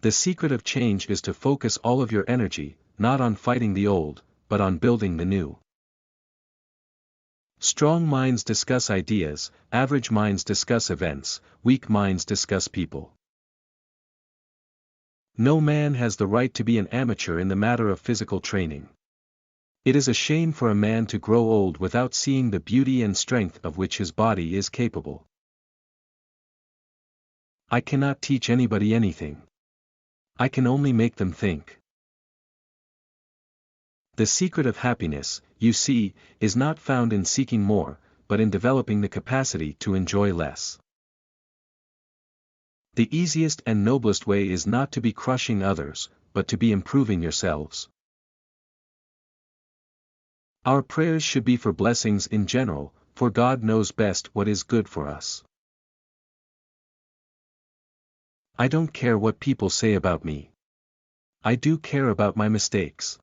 The secret of change is to focus all of your energy, not on fighting the old, but on building the new. Strong minds discuss ideas, average minds discuss events, weak minds discuss people. No man has the right to be an amateur in the matter of physical training. It is a shame for a man to grow old without seeing the beauty and strength of which his body is capable. I cannot teach anybody anything. I can only make them think. The secret of happiness, you see, is not found in seeking more, but in developing the capacity to enjoy less. The easiest and noblest way is not to be crushing others, but to be improving yourselves. Our prayers should be for blessings in general, for God knows best what is good for us. I don't care what people say about me. I do care about my mistakes.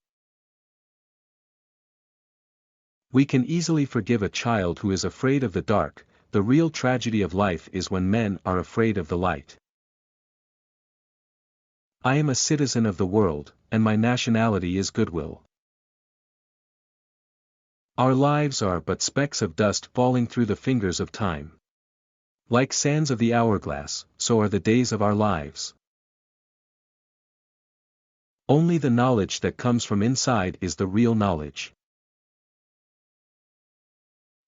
We can easily forgive a child who is afraid of the dark. The real tragedy of life is when men are afraid of the light. I am a citizen of the world, and my nationality is goodwill. Our lives are but specks of dust falling through the fingers of time. Like sands of the hourglass, so are the days of our lives. Only the knowledge that comes from inside is the real knowledge.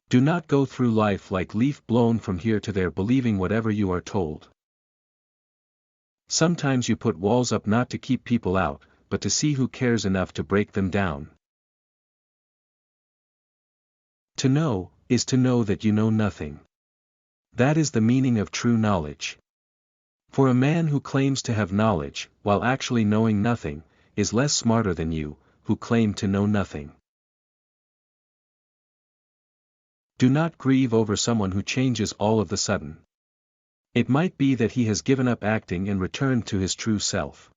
Do not go through life like leaf blown from here to there believing whatever you are told. Sometimes you put walls up not to keep people out, but to see who cares enough to break them down. To know, is to know that you know nothing. That is the meaning of true knowledge. For a man who claims to have knowledge, while actually knowing nothing, is less smarter than you, who claim to know nothing. Do not grieve over someone who changes all of the sudden. It might be that he has given up acting and returned to his true self.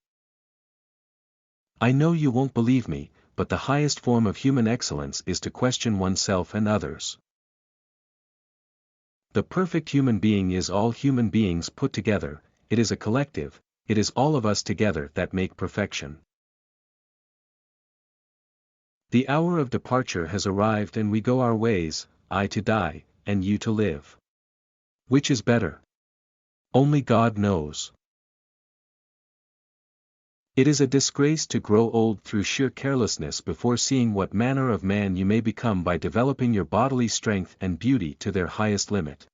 I know you won't believe me, but the highest form of human excellence is to question oneself and others. The perfect human being is all human beings put together, it is a collective, it is all of us together that make perfection. The hour of departure has arrived and we go our ways, I to die, and you to live. Which is better? Only God knows. It is a disgrace to grow old through sheer carelessness before seeing what manner of man you may become by developing your bodily strength and beauty to their highest limit.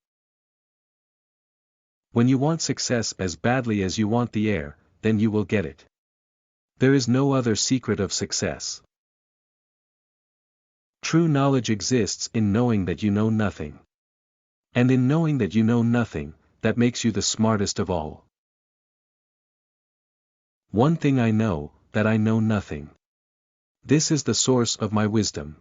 When you want success as badly as you want the air, then you will get it. There is no other secret of success. True knowledge exists in knowing that you know nothing. And in knowing that you know nothing, that makes you the smartest of all. One thing I know, that I know nothing. This is the source of my wisdom.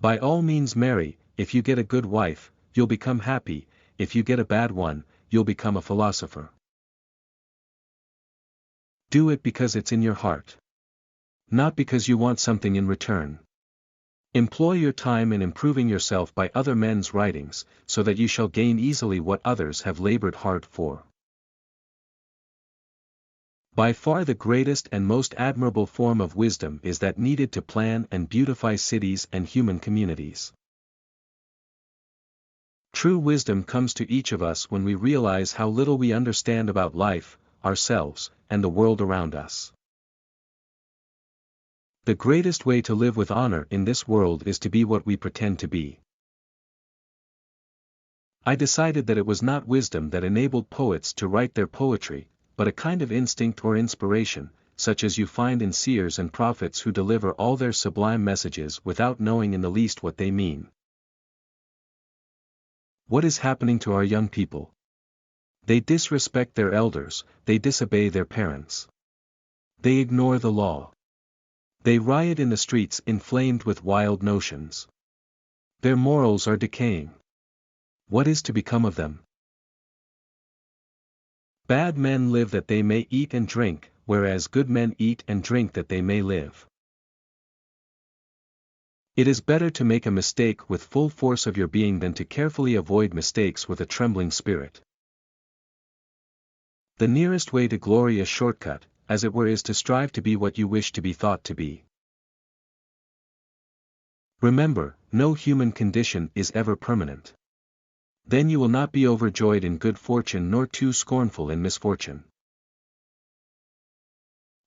By all means marry, if you get a good wife, you'll become happy, if you get a bad one, you'll become a philosopher. Do it because it's in your heart. Not because you want something in return. Employ your time in improving yourself by other men's writings, so that you shall gain easily what others have labored hard for. By far the greatest and most admirable form of wisdom is that needed to plan and beautify cities and human communities. True wisdom comes to each of us when we realize how little we understand about life, ourselves, and the world around us. The greatest way to live with honor in this world is to be what we pretend to be. I decided that it was not wisdom that enabled poets to write their poetry, but a kind of instinct or inspiration, such as you find in seers and prophets who deliver all their sublime messages without knowing in the least what they mean. What is happening to our young people? They disrespect their elders, they disobey their parents. They ignore the law. They riot in the streets inflamed with wild notions. Their morals are decaying. What is to become of them? Bad men live that they may eat and drink, whereas good men eat and drink that they may live. It is better to make a mistake with full force of your being than to carefully avoid mistakes with a trembling spirit. The nearest way to glory a shortcut, as it were, is to strive to be what you wish to be thought to be. Remember, no human condition is ever permanent. Then you will not be overjoyed in good fortune nor too scornful in misfortune.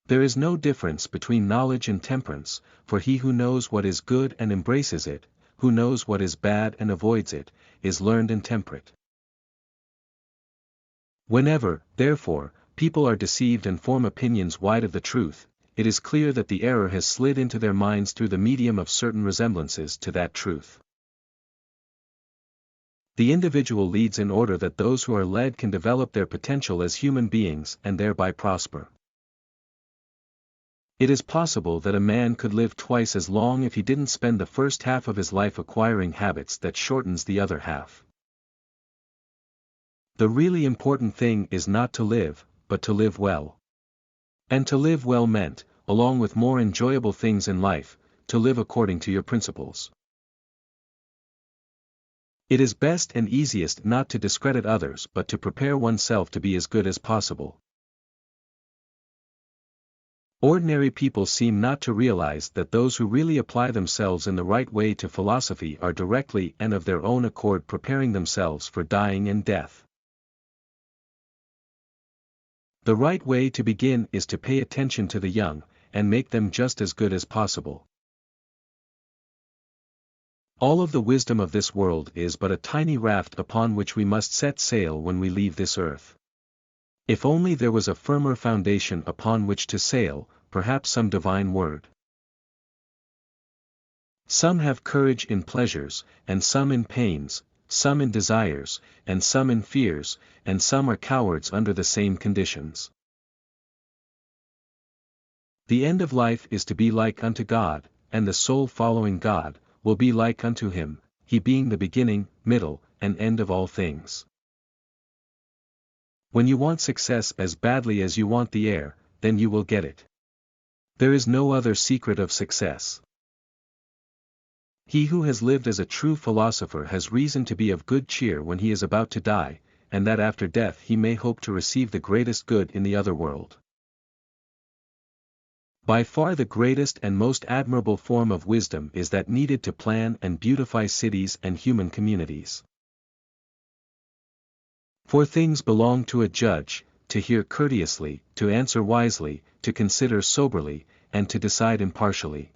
There is no difference between knowledge and temperance, for he who knows what is good and embraces it, who knows what is bad and avoids it, is learned and temperate. Whenever, therefore, people are deceived and form opinions wide of the truth, it is clear that the error has slid into their minds through the medium of certain resemblances to that truth. The individual leads in order that those who are led can develop their potential as human beings and thereby prosper. It is possible that a man could live twice as long if he didn't spend the first half of his life acquiring habits that shortens the other half. The really important thing is not to live, but to live well. And to live well meant, along with more enjoyable things in life, to live according to your principles. It is best and easiest not to discredit others but to prepare oneself to be as good as possible. Ordinary people seem not to realize that those who really apply themselves in the right way to philosophy are directly and of their own accord preparing themselves for dying and death. The right way to begin is to pay attention to the young, and make them just as good as possible. All of the wisdom of this world is but a tiny raft upon which we must set sail when we leave this earth. If only there was a firmer foundation upon which to sail, perhaps some divine word. Some have courage in pleasures, and some in pains, some in desires, and some in fears, and some are cowards under the same conditions. The end of life is to be like unto God, and the soul following God, will be like unto him, he being the beginning, middle, and end of all things. When you want success as badly as you want the air, then you will get it. There is no other secret of success. He who has lived as a true philosopher has reason to be of good cheer when he is about to die, and that after death he may hope to receive the greatest good in the other world. By far the greatest and most admirable form of wisdom is that needed to plan and beautify cities and human communities. For things belong to a judge, to hear courteously, to answer wisely, to consider soberly, and to decide impartially.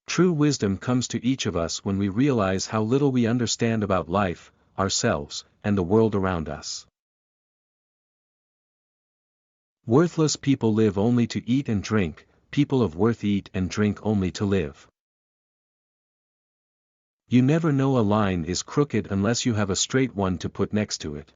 True wisdom comes to each of us when we realize how little we understand about life, ourselves, and the world around us. Worthless people live only to eat and drink, people of worth eat and drink only to live. You never know a line is crooked unless you have a straight one to put next to it.